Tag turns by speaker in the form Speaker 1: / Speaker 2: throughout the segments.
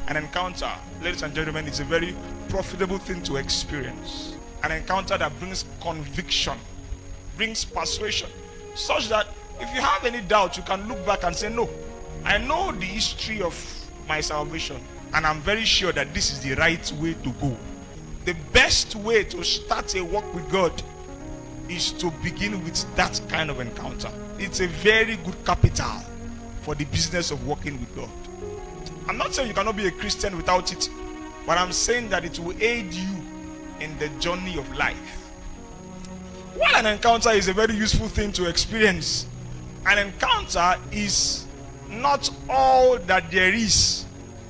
Speaker 1: An encounter, ladies and gentlemen, is a very profitable thing to experience. An encounter that brings conviction, brings persuasion, such that if you have any doubt, you can look back and say, no, I know the history of my salvation, and I'm very sure that this is the right way to go. The best way to start a walk with God is to begin with that kind of encounter. It's a very good capital for the business of walking with God. I'm not saying you cannot be a Christian without it, but I'm saying that it will aid you in the journey of life. While an encounter is a very useful thing to experience, an encounter is not all that there is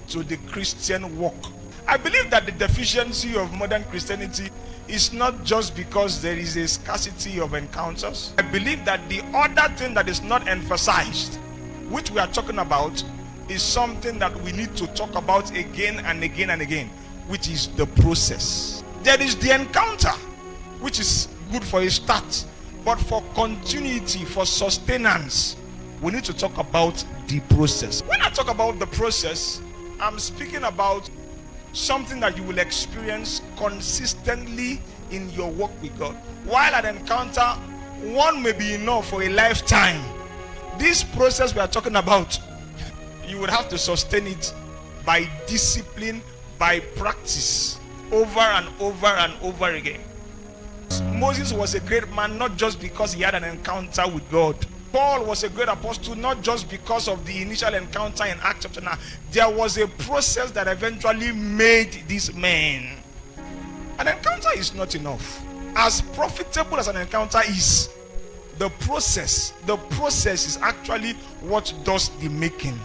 Speaker 1: to the Christian walk. I believe that the deficiency of modern Christianity is not just because there is a scarcity of encounters. I believe that the other thing that is not emphasized, which we are talking about, is something that we need to talk about again and again and again, which is the process. There is the encounter, which is good for a start, but for continuity, for sustenance, we need to talk about the process. When I talk about the process, I'm speaking about something that you will experience consistently in your walk with God. While an encounter, one may be enough for a lifetime, this process we are talking about, you would have to sustain it by discipline, by practice, over and over and over again. Moses was a great man not just because he had an encounter with God. Paul was a great apostle not just because of the initial encounter in Acts chapter 9. There was a process that eventually made these men. An encounter is not enough. As profitable as an encounter is, the process is actually what does the making.